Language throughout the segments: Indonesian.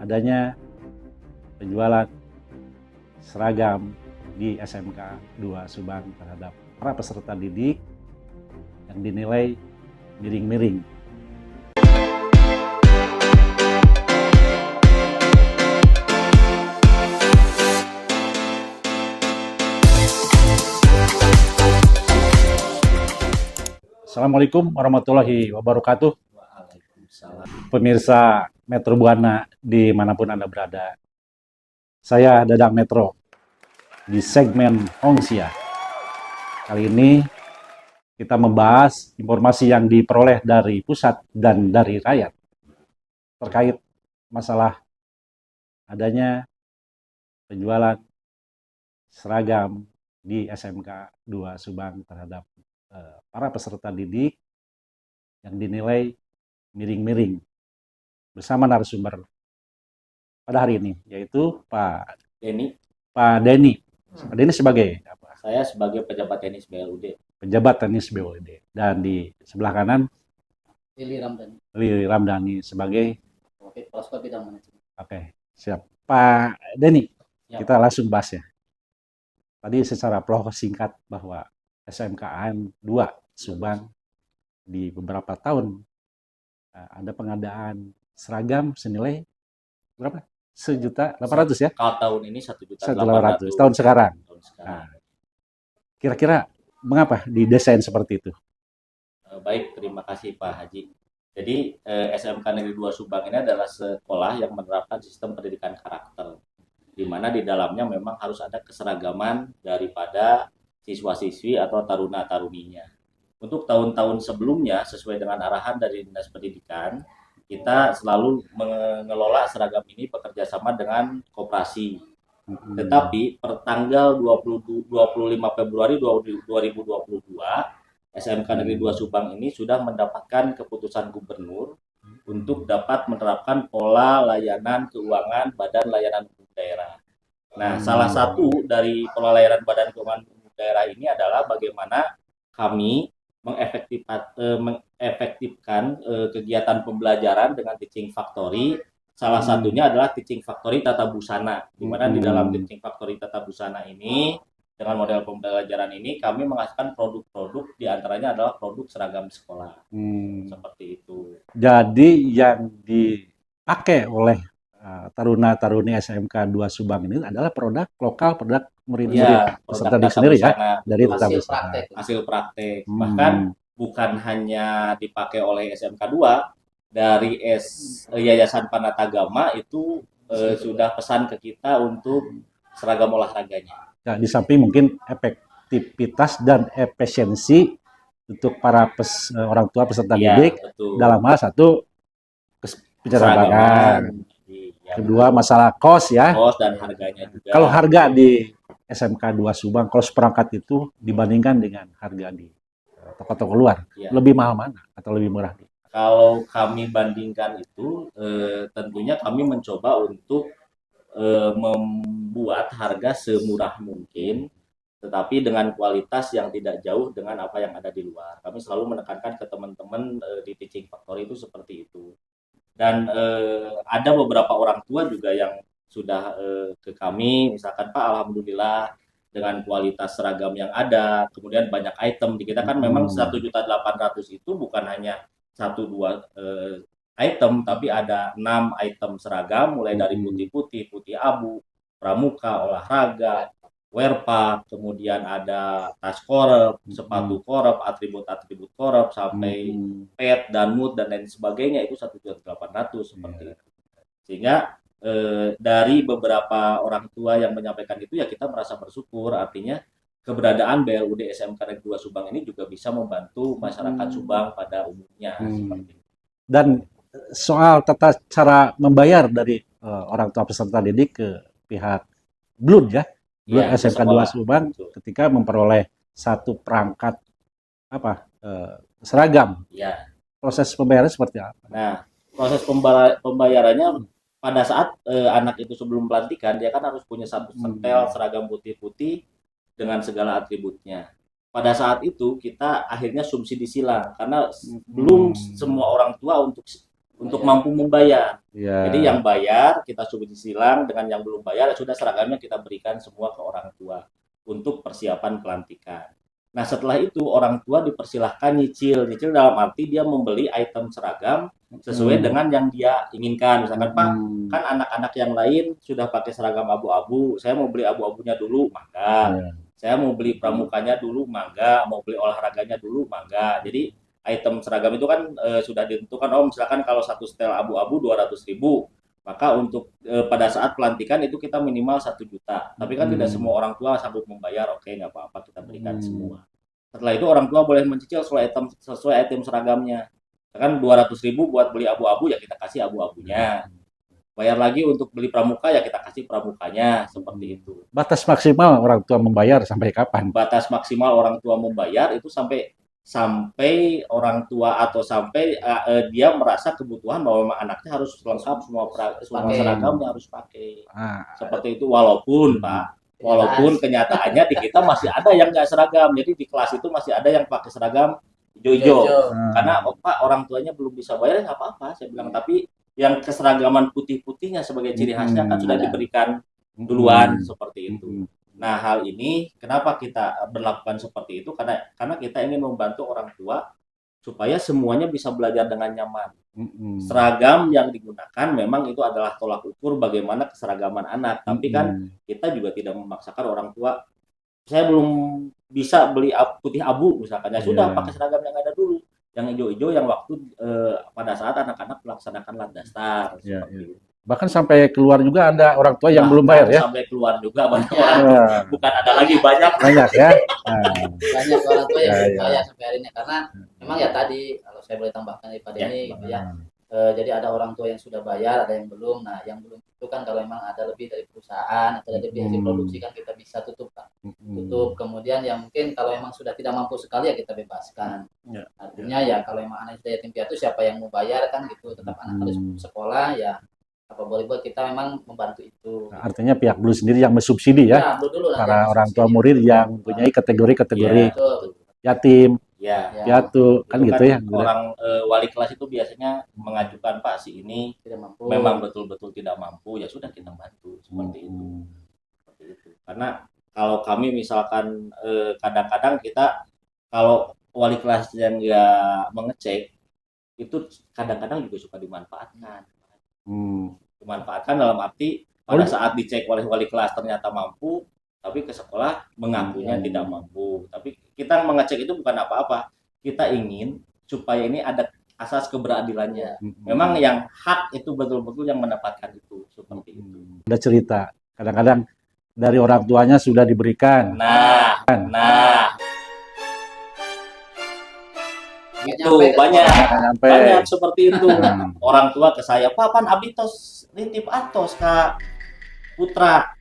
adanya penjualan seragam di SMK 2 Subang terhadap para peserta didik yang dinilai miring-miring. Assalamualaikum warahmatullahi wabarakatuh. Pemirsa Metro Buana dimanapun Anda berada. Saya Dadang Metro di segmen Hongxia. Kali ini kita membahas informasi yang diperoleh dari pusat dan dari rakyat terkait masalah adanya penjualan seragam di SMK 2 Subang terhadap para peserta didik yang dinilai miring-miring bersama narasumber pada hari ini, yaitu Pak Denny. Pak Denny sebagai apa? Saya sebagai pejabat tenis BLUD. Pejabat tenis BLUD. Dan di sebelah kanan Lili Ramdhani sebagai Kepala Bidang Manajemen. Oke, siap. Pak Denny, Ya, kita langsung bahas ya. Tadi secara singkat bahwa SMKN 2 Subang di beberapa tahun ada pengadaan seragam senilai berapa? 1.800.000 ya? Kalau tahun ini 1.800.000 tahun sekarang. Nah, kira-kira mengapa didesain seperti itu? Baik, terima kasih Pak Haji. Jadi SMK Negeri 2 Subang ini adalah sekolah yang menerapkan sistem pendidikan karakter, di mana di dalamnya memang harus ada keseragaman daripada siswa-siswi atau taruna-taruninya. Untuk tahun-tahun sebelumnya, sesuai dengan arahan dari Dinas Pendidikan, kita selalu mengelola seragam ini bekerja sama dengan koperasi. Tetapi per tanggal 25 Februari 2022, SMK Negeri 2 Subang ini sudah mendapatkan keputusan gubernur untuk dapat menerapkan pola layanan keuangan Badan Layanan Umum Daerah. Nah, salah satu dari pola layanan Badan Keuangan Umum Daerah ini adalah bagaimana kami mengefektifkan kegiatan pembelajaran dengan teaching factory. Salah satunya adalah teaching factory tata busana, di mana di dalam teaching factory tata busana ini dengan model pembelajaran ini kami menghasilkan produk-produk, diantaranya adalah produk seragam sekolah. Seperti itu. Jadi yang dipakai oleh taruna-taruni SMK 2 Subang ini adalah produk lokal, produk murid-murid peserta didik sendiri ya, dari tata busana. Hasil praktek. Bahkan bukan hanya dipakai oleh SMK 2, dari Yayasan Panatagama itu sudah pesan ke kita untuk seragam olahraganya. Ya, di samping mungkin efektivitas dan efisiensi untuk para orang tua peserta didik, betul. dalam hal satu penyeragamkan. Kedua masalah kos ya. Kos dan harganya juga. Kalau harga di SMK 2 Subang, kalau seperangkat itu dibandingkan dengan harga di toko-toko luar, lebih mahal mana atau lebih murah? Kalau kami bandingkan itu, tentunya kami mencoba untuk membuat harga semurah mungkin, tetapi dengan kualitas yang tidak jauh dengan apa yang ada di luar. Kami selalu menekankan ke teman-teman di teaching factory itu seperti itu. Dan ada beberapa orang tua juga yang sudah ke kami, misalkan Pak, alhamdulillah dengan kualitas seragam yang ada, kemudian banyak item. Di kita kan memang 1.800.000 itu bukan hanya 1-2 item, tapi ada 6 item seragam, mulai dari putih-putih, putih abu, pramuka, olahraga, wearpack, kemudian ada tas korep, sepatu korep, atribut-atribut korep, sampai pet dan mood dan lain sebagainya, itu 1.800.000 seperti itu. Sehingga dari beberapa orang tua yang menyampaikan itu, ya kita merasa bersyukur, artinya keberadaan BLUD SMK Negeri 2 Subang ini juga bisa membantu masyarakat Subang pada umumnya. Seperti itu. Dan soal tata cara membayar dari orang tua peserta didik ke pihak BLUD ya, SMK 2 Subang, ketika memperoleh satu perangkat seragam. Ya. Proses pembayaran seperti apa? Nah, proses pembayarannya pada saat anak itu sebelum pelantikan, dia kan harus punya satu setel seragam putih-putih dengan segala atributnya. Pada saat itu kita akhirnya subsidi silang, karena belum semua orang tua untuk untuk Bayar. mampu membayar. Ya. Jadi yang bayar kita subsidi silang, dengan yang belum bayar ya sudah seragamnya kita berikan semua ke orang tua untuk persiapan pelantikan. Nah setelah itu orang tua dipersilahkan nyicil. Nyicil dalam arti dia membeli item seragam sesuai dengan yang dia inginkan. Misalkan Pak, kan anak-anak yang lain sudah pakai seragam abu-abu, saya mau beli abu-abunya dulu, mangga. Ya. Saya mau beli pramukanya dulu, mangga. Mau beli olahraganya dulu, mangga. Jadi item seragam itu kan sudah ditentukan, oh misalkan kalau satu setel abu-abu 200.000, maka untuk pada saat pelantikan itu kita minimal 1 juta. Tapi kan tidak semua orang tua sanggup membayar, oke nggak apa-apa kita berikan semua. Setelah itu orang tua boleh mencicil sesuai item seragamnya. Kan 200.000 buat beli abu-abu ya kita kasih abu-abunya. Bayar lagi untuk beli pramuka ya kita kasih pramukanya, seperti itu. Batas maksimal orang tua membayar sampai kapan? Batas maksimal orang tua membayar itu sampai orang tua atau sampai dia merasa kebutuhan bahwa memang anaknya harus lengkap semua seragamnya harus pakai. Seperti itu, walaupun Pak, walaupun kenyataannya di kita masih ada yang nggak seragam. Jadi di kelas itu masih ada yang pakai seragam hijau-hijau. Karena Pak orang tuanya belum bisa bayar, nggak apa-apa saya bilang. Tapi yang keseragaman putih-putihnya sebagai ciri khasnya kan sudah diberikan duluan, seperti itu. Nah, hal ini kenapa kita berlakukan seperti itu? Karena kita ingin membantu orang tua supaya semuanya bisa belajar dengan nyaman. Seragam yang digunakan memang itu adalah tolak ukur bagaimana keseragaman anak. Tapi kan kita juga tidak memaksakan orang tua. Saya belum bisa beli putih abu misalkan. Ya sudah pakai seragam yang ada dulu. Yang hijau-hijau yang waktu pada saat anak-anak melaksanakan lat dasar. Seperti itu. Bahkan sampai keluar juga ada orang tua yang belum bayar ya. Sampai keluar juga banyak orang tua. Bukan ada lagi banyak ya. Banyak orang tua yang belum bayar sampai hari ini karena memang ya tadi kalau saya boleh tambahkan daripada ini gitu ya. Jadi ada orang tua yang sudah bayar, ada yang belum. Nah, yang belum itu kan kalau memang ada lebih dari perusahaan atau ada lebih dari produksi kan kita bisa tutup kan. Tutup. Kemudian yang mungkin kalau memang sudah tidak mampu sekali ya kita bebaskan. Artinya ya kalau memang anak sudah yatim piatu siapa yang mau bayar kan gitu. Tetap anak harus sekolah ya. Apa boleh buat kita memang membantu itu. Artinya pihak Blue sendiri yang mensubsidi ya, para orang tua murid yang mempunyai kategori-kategori yatim, piatu, kan gitu ya. Orang wali kelas itu biasanya mengajukan Pak si ini memang betul-betul tidak mampu, ya sudah kita bantu seperti itu. Karena kalau kami misalkan kadang-kadang kita kalau wali kelas yang nggak mengecek itu kadang-kadang juga suka dimanfaatkan. Dimanfaatkan dalam arti pada saat dicek oleh wali kelas ternyata mampu, tapi ke sekolah mengakunya tidak mampu. Tapi kita mengecek itu bukan apa-apa. Kita ingin supaya ini ada asas keberadilannya. Memang yang hak itu betul-betul yang mendapatkan itu, seperti itu. Ada cerita, kadang-kadang dari orang tuanya sudah diberikan. Nah. Itu banyak seperti itu. Orang tua ke saya, "Pak, pan abdi tos nitip atos Kak Putra."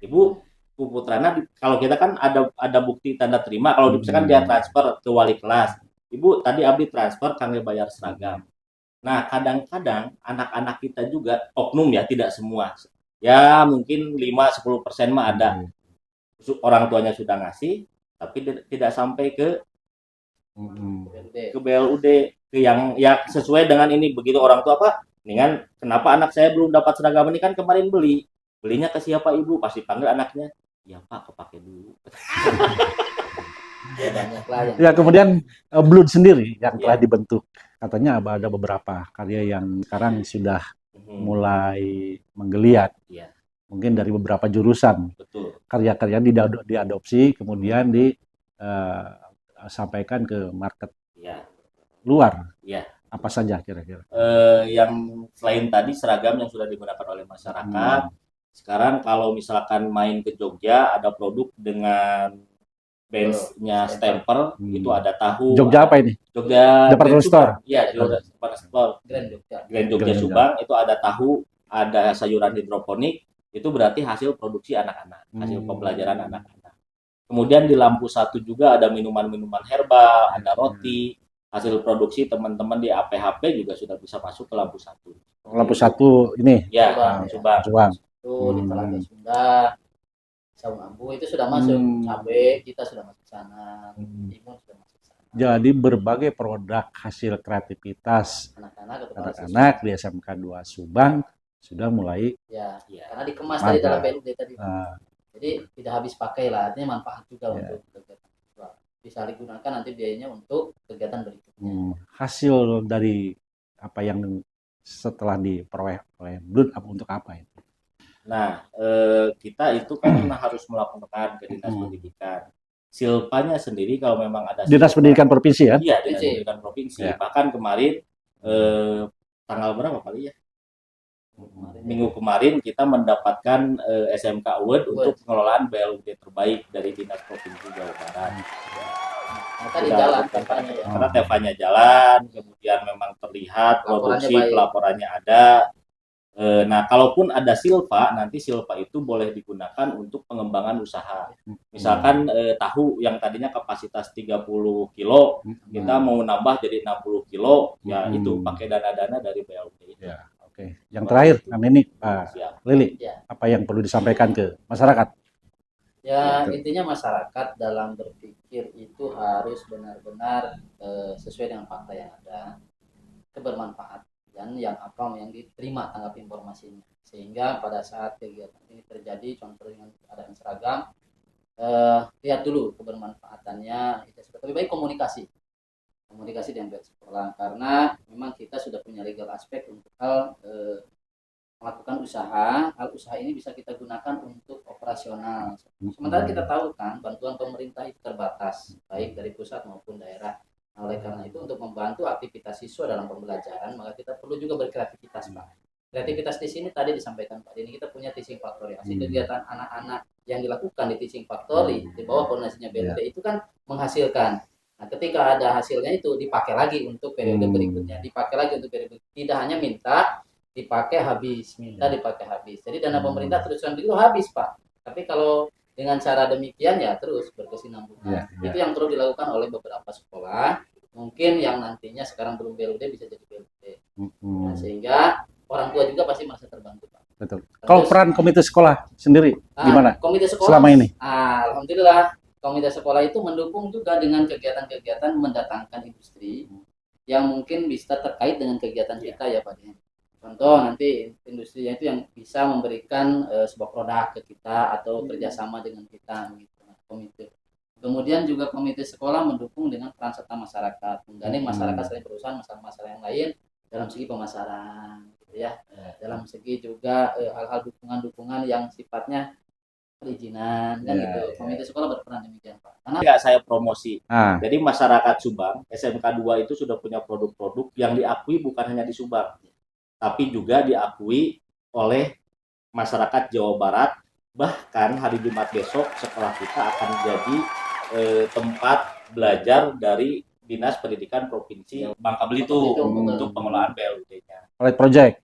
Ibu, putrana kalau kita kan ada bukti tanda terima kalau misalkan dia transfer ke wali kelas. Ibu, tadi abdi transfer kangge bayar seragam. Nah, kadang-kadang anak-anak kita juga oknum ya, tidak semua. Ya, mungkin 5-10% mah ada. Orang tuanya sudah ngasih, tapi tidak sampai ke BLUD ke yang ya sesuai dengan ini. Begitu orang tua Pak, dengan kenapa anak saya belum dapat seragam ini, kan kemarin belinya ke siapa Ibu, pasti panggil anaknya, ya Pak kepake dulu. Ya kemudian Blood sendiri yang telah dibentuk, katanya ada beberapa karya yang sekarang sudah mulai menggeliat. Mungkin dari beberapa jurusan. Betul. Karya-karya diadopsi kemudian disampaikan ke market luar. Apa saja kira-kira? Yang selain tadi seragam yang sudah digunakan oleh masyarakat, sekarang kalau misalkan main ke Jogja ada produk dengan benchnya Stamper, itu ada tahu. Jogja apa ini? Jogja Department Store. Iya, Jogja Department Store. Grand Jogja Subang itu ada tahu, ada sayuran hidroponik. Itu berarti hasil produksi anak-anak, hasil pembelajaran anak-anak. Kemudian di lampu 1 juga ada minuman-minuman herbal, ada roti, hasil produksi teman-teman di APHP juga sudah bisa masuk ke lampu 1. Lampu 1 ini? Ya, Subang. Itu di Telaga Sunda, Saung Ambu itu sudah masuk, cabai kita sudah masuk sana, timun sudah masuk sana. Jadi berbagai produk hasil kreativitas anak-anak atau para siswa. anak-anak di SMK 2 Subang sudah mulai Ya, Ya. karena dikemas tadi Mantap. dalam BLUD tadi. uh, Jadi tidak habis pakai lah, artinya manfaat juga Ya. untuk kegiatan siswa. Bisa digunakan nanti biayanya untuk kegiatan berikutnya. hasil dari apa yang setelah diperoleh oleh Blood untuk apa itu? Nah, kita itu kan harus melaporkan ke Dinas Pendidikan. Silpanya sendiri kalau memang ada Dinas silpa- Pendidikan Provinsi ya? Iya, Dinas Provinsi. Pendidikan Provinsi. Ya. Bahkan kemarin tanggal berapa kali ya? Kemarin. Minggu kemarin kita mendapatkan SMK Award untuk pengelolaan BLUD terbaik dari Dinas Provinsi Jawa Barat. Maka di jalan kampanye ya. Karena TV-nya jalan, kemudian memang terlihat Laporannya produksi, baik. pelaporannya ada. Nah, kalaupun ada silpa, nanti silpa itu boleh digunakan untuk pengembangan usaha. Misalkan tahu yang tadinya kapasitas 30 kilo, kita mau nambah jadi 60 kilo, ya itu pakai dana-dana dari BLUD. Ya, oke. Yang terakhir, ini Pak Siap. Lili, Ya. apa yang perlu disampaikan ke masyarakat? Ya, intinya masyarakat dalam berpikir itu harus benar-benar sesuai dengan fakta yang ada, kebermanfaat, dan yang apa yang diterima tanggap informasinya. Sehingga pada saat kegiatan ini terjadi, contoh dengan keadaan seragam, lihat dulu kebermanfaatannya. Lebih baik komunikasi dengan pihak sekolah, karena memang kita sudah punya legal aspek untuk hal melakukan usaha. Hal usaha ini bisa kita gunakan untuk operasional. Sementara kita tahu kan bantuan pemerintah itu terbatas, baik dari pusat maupun daerah. Nah, oleh karena itu untuk membantu aktivitas siswa dalam pembelajaran, maka kita perlu juga berkreativitas, Pak. Kreativitas di sini tadi disampaikan Pak Dini, kita punya teaching factory. Hasil kegiatan anak-anak yang dilakukan di teaching factory di bawah koordinasinya BLUD itu kan menghasilkan. Nah, ketika ada hasilnya itu dipakai lagi untuk periode berikutnya, dipakai lagi untuk periode berikutnya. Tidak hanya minta dipakai habis, minta dipakai habis. Jadi dana pemerintah terus-terusan itu habis, Pak. Tapi kalau dengan cara demikian ya terus berkesinambungan. Itu yang perlu dilakukan oleh beberapa sekolah. Mungkin yang nantinya sekarang belum BLUD bisa jadi BLUD. Nah, sehingga orang tua juga pasti merasa terbantu, Pak. Betul. Kalau peran komite sekolah sendiri gimana Komite sekolah selama ini? Alhamdulillah, komite sekolah itu mendukung juga dengan kegiatan-kegiatan mendatangkan industri yang mungkin bisa terkait dengan kegiatan kita ya Pak. Contoh nanti industrinya itu yang bisa memberikan sebuah produk ke kita atau kerjasama dengan kita gitu. Komite. Kemudian juga komite sekolah mendukung dengan peran serta masyarakat, menggandeng masyarakat selain perusahaan masalah-masalah yang lain dalam segi pemasaran, gitu ya. Dalam segi juga hal-hal dukungan-dukungan yang sifatnya perizinan kan gitu. Komite sekolah berperan demikian Pak. Karena Nggak saya promosi. Jadi masyarakat Subang, SMK 2 itu sudah punya produk-produk yang diakui bukan hanya di Subang, tapi juga diakui oleh masyarakat Jawa Barat. Bahkan hari Jumat besok sekolah kita akan jadi tempat belajar dari Dinas Pendidikan Provinsi Bangka Belitung untuk pengelolaan BLUD-nya. Oleh project.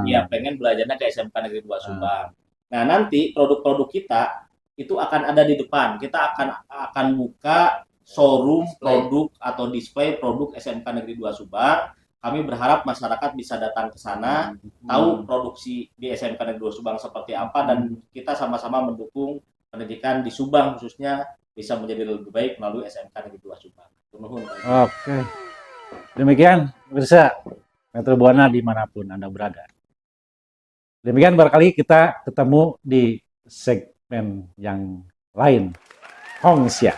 Ya, pengen belajarnya ke SMK Negeri 2 Subang. Nah, nanti produk-produk kita itu akan ada di depan. Kita akan buka showroom produk atau display produk SMK Negeri 2 Subang. Kami berharap masyarakat bisa datang ke sana, tahu produksi di SMK Negeri 2 Subang seperti apa, dan kita sama-sama mendukung pendidikan di Subang khususnya bisa menjadi lebih baik melalui SMK Negeri 2 Subang. Oke. Demikian, pemirsa Metro Buana dimanapun Anda berada. Demikian barangkali kita ketemu di segmen yang lain. Hongxia.